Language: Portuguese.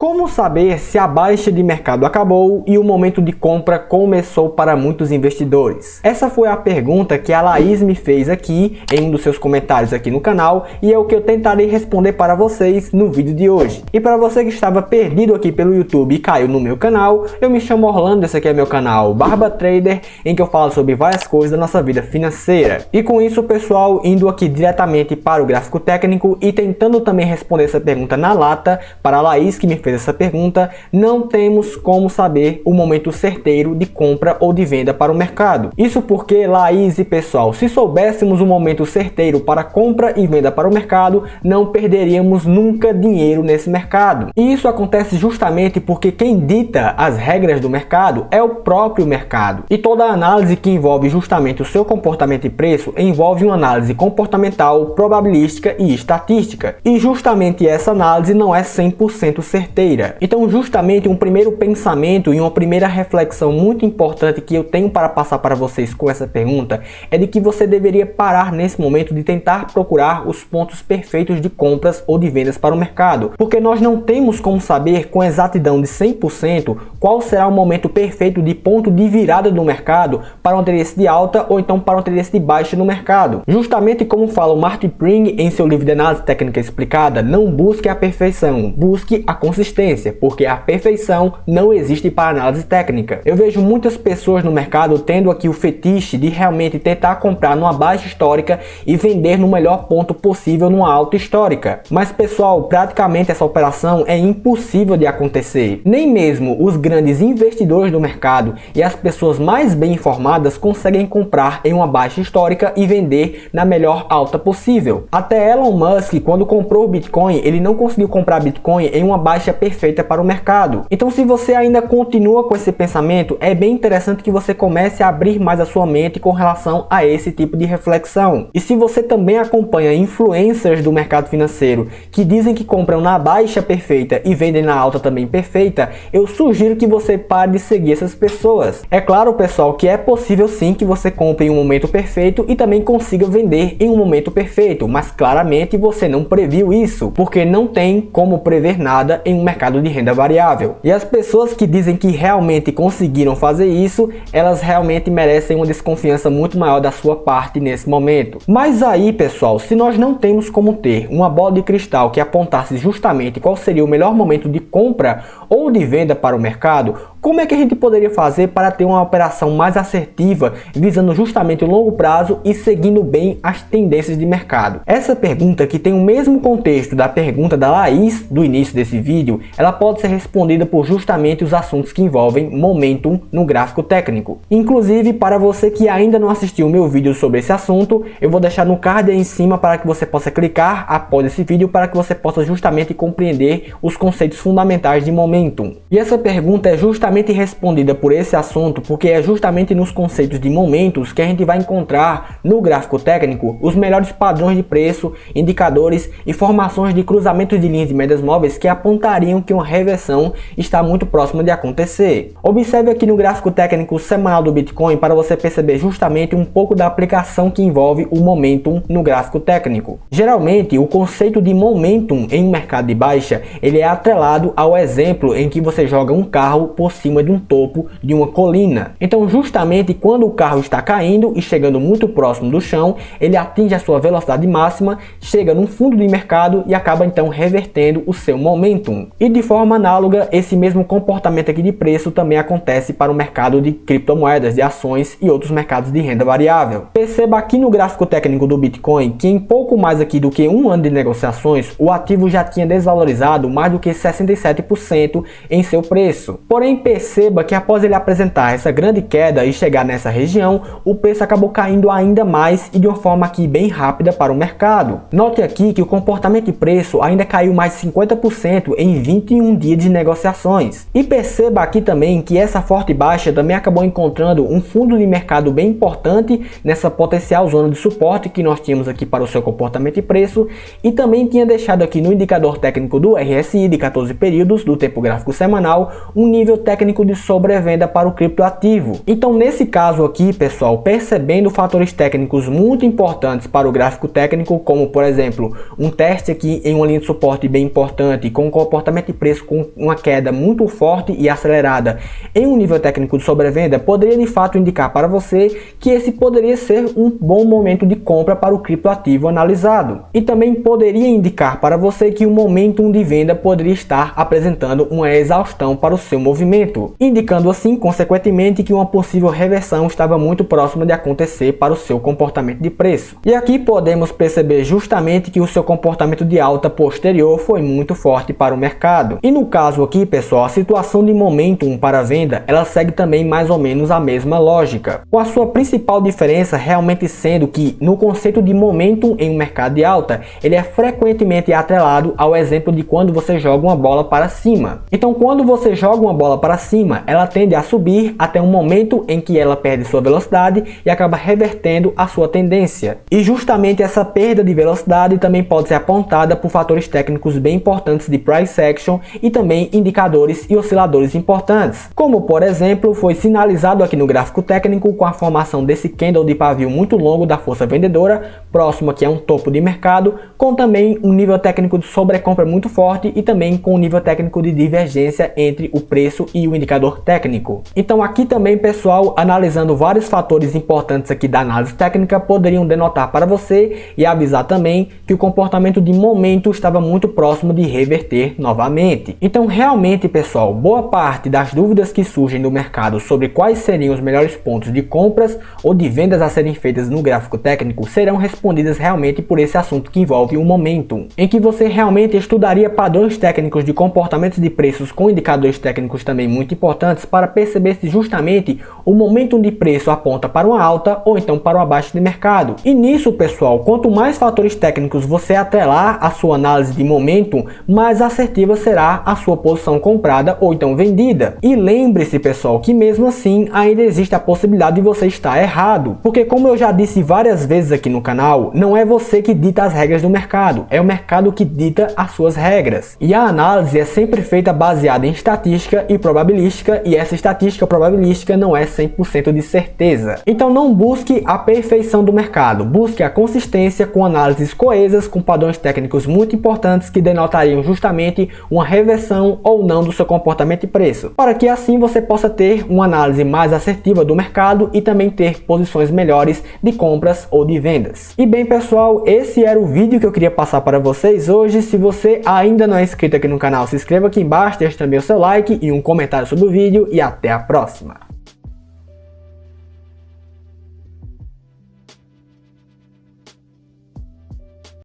Como saber se a baixa de mercado acabou e o momento de compra começou para muitos investidores? Essa foi a pergunta que a Laís me fez aqui em um dos seus comentários aqui no canal e é o que eu tentarei responder para vocês no vídeo de hoje. E para você que estava perdido aqui pelo YouTube e caiu no meu canal, eu me chamo Orlando, esse aqui é meu canal Barba Trader, em que eu falo sobre várias coisas da nossa vida financeira. E com isso, pessoal, indo aqui diretamente para o gráfico técnico e tentando também responder essa pergunta na lata para a Laís que me fez essa pergunta, não temos como saber o momento certeiro de compra ou de venda para o mercado. Isso porque, Laís e pessoal, se soubéssemos o momento certeiro para compra e venda para o mercado, não perderíamos nunca dinheiro nesse mercado. E isso acontece justamente porque quem dita as regras do mercado é o próprio mercado. E toda análise que envolve justamente o seu comportamento e preço envolve uma análise comportamental, probabilística e estatística. E justamente essa análise não é 100% certeira. Então, justamente um primeiro pensamento e uma primeira reflexão muito importante que eu tenho para passar para vocês com essa pergunta é de que você deveria parar nesse momento de tentar procurar os pontos perfeitos de compras ou de vendas para o mercado, porque nós não temos como saber com exatidão de 100% qual será o momento perfeito de ponto de virada do mercado para um interesse de alta ou então para um interesse de baixa no mercado. Justamente como fala o Martin Pring em seu livro de análise técnica explicada, não busque a perfeição, busque a consistência, porque a perfeição não existe para análise técnica. Eu vejo muitas pessoas no mercado tendo aqui o fetiche de realmente tentar comprar numa baixa histórica e vender no melhor ponto possível numa alta histórica. Mas pessoal, praticamente essa operação é impossível de acontecer. Nem mesmo os grandes investidores do mercado e as pessoas mais bem informadas conseguem comprar em uma baixa histórica e vender na melhor alta possível. Até Elon Musk, quando comprou o Bitcoin, ele não conseguiu comprar Bitcoin em uma baixa perfeita para o mercado. Então, se você ainda continua com esse pensamento, é bem interessante que você comece a abrir mais a sua mente com relação a esse tipo de reflexão. E se você também acompanha influencers do mercado financeiro que dizem que compram na baixa perfeita e vendem na alta também perfeita, eu sugiro que você pare de seguir essas pessoas. É claro, pessoal, que é possível sim que você compre em um momento perfeito e também consiga vender em um momento perfeito, mas claramente você não previu isso, porque não tem como prever nada em um mercado de renda variável. E as pessoas que dizem que realmente conseguiram fazer isso, elas realmente merecem uma desconfiança muito maior da sua parte nesse momento. Mas aí, pessoal, se nós não temos como ter uma bola de cristal que apontasse justamente qual seria o melhor momento de compra ou de venda para o mercado, como é que a gente poderia fazer para ter uma operação mais assertiva, visando justamente o longo prazo e seguindo bem as tendências de mercado? Essa pergunta, que tem o mesmo contexto da pergunta da Laís do início desse vídeo, ela pode ser respondida por justamente os assuntos que envolvem momentum no gráfico técnico. Inclusive, para você que ainda não assistiu o meu vídeo sobre esse assunto, eu vou deixar no card aí em cima para que você possa clicar após esse vídeo para que você possa justamente compreender os conceitos fundamentais de momentum. E essa pergunta é justamente respondida por esse assunto porque é justamente nos conceitos de momentos que a gente vai encontrar no gráfico técnico os melhores padrões de preço, indicadores e formações de cruzamentos de linhas de médias móveis que apontariam que uma reversão está muito próxima de acontecer. Observe aqui no gráfico técnico semanal do Bitcoin para você perceber justamente um pouco da aplicação que envolve o momentum no gráfico técnico. Geralmente, o conceito de momentum em um mercado de baixa, ele é atrelado ao exemplo em que você joga um carro por cima de um topo de uma colina. Então, justamente quando o carro está caindo e chegando muito próximo do chão, ele atinge a sua velocidade máxima, chega no fundo de mercado e acaba então revertendo o seu momentum. E de forma análoga, esse mesmo comportamento aqui de preço também acontece para o mercado de criptomoedas, de ações e outros mercados de renda variável. Perceba aqui no gráfico técnico do Bitcoin que em pouco mais aqui do que um ano de negociações, o ativo já tinha desvalorizado mais do que 67% em seu preço. Porém, perceba que após ele apresentar essa grande queda e chegar nessa região, o preço acabou caindo ainda mais e de uma forma aqui bem rápida para o mercado. Note aqui que o comportamento de preço ainda caiu mais 50% em 21 dias de negociações. E perceba aqui também que essa forte baixa também acabou encontrando um fundo de mercado bem importante nessa potencial zona de suporte que nós tínhamos aqui para o seu comportamento de preço, e também tinha deixado aqui no indicador técnico do RSI de 14 períodos do tempo gráfico semanal um nível técnico técnico de sobrevenda para o criptoativo. Então nesse caso aqui, pessoal, percebendo fatores técnicos muito importantes para o gráfico técnico, como por exemplo, um teste aqui em uma linha de suporte bem importante, com um comportamento de preço com uma queda muito forte e acelerada em um nível técnico de sobrevenda, poderia de fato indicar para você que esse poderia ser um bom momento de compra para o criptoativo analisado. E também poderia indicar para você que o momentum de venda poderia estar apresentando uma exaustão para o seu movimento, indicando assim, consequentemente, que uma possível reversão estava muito próxima de acontecer para o seu comportamento de preço. E aqui podemos perceber justamente que o seu comportamento de alta posterior foi muito forte para o mercado. E no caso aqui, pessoal, a situação de momentum para a venda, ela segue também mais ou menos a mesma lógica, com a sua principal diferença realmente sendo que no conceito de momentum em um mercado de alta, ele é frequentemente atrelado ao exemplo de quando você joga uma bola para cima. Então quando você joga uma bola para cima, ela tende a subir até um momento em que ela perde sua velocidade e acaba revertendo a sua tendência. E justamente essa perda de velocidade também pode ser apontada por fatores técnicos bem importantes de price action e também indicadores e osciladores importantes, como por exemplo foi sinalizado aqui no gráfico técnico com a formação desse candle de pavio muito longo da força vendedora, próximo aqui a um topo de mercado, com também um nível técnico de sobrecompra muito forte e também com um nível técnico de divergência entre o preço e o indicador técnico. Então aqui também, pessoal, analisando vários fatores importantes aqui da análise técnica, poderiam denotar para você e avisar também que o comportamento de momento estava muito próximo de reverter novamente. Então realmente, pessoal, boa parte das dúvidas que surgem no mercado sobre quais seriam os melhores pontos de compras ou de vendas a serem feitas no gráfico técnico serão respondidas realmente por esse assunto que envolve o momentum, em que você realmente estudaria padrões técnicos de comportamentos de preços com indicadores técnicos também muito importantes para perceber se justamente o momentum de preço aponta para uma alta ou então para uma baixa de mercado. E nisso, pessoal, quanto mais fatores técnicos você atrelar a sua análise de momentum, mais assertiva será a sua posição comprada ou então vendida. E lembre-se, pessoal, que mesmo assim ainda existe a possibilidade de você estar errado, porque como eu já disse várias vezes aqui no canal, não é você que dita as regras do mercado, é o mercado que dita as suas regras. E a análise é sempre feita baseada em estatística e probabilística, e essa estatística probabilística não é 100% de certeza. Então não busque a perfeição do mercado, busque a consistência com análises coesas, com padrões técnicos muito importantes que denotariam justamente uma reversão ou não do seu comportamento de preço, para que assim você possa ter uma análise mais assertiva do mercado e também ter posições melhores de compras ou de vendas. E bem, pessoal, esse era o vídeo que eu queria passar para vocês hoje. Se você ainda não é inscrito aqui no canal, se inscreva aqui embaixo, deixe também o seu like e um comentário sobre o vídeo e até a próxima.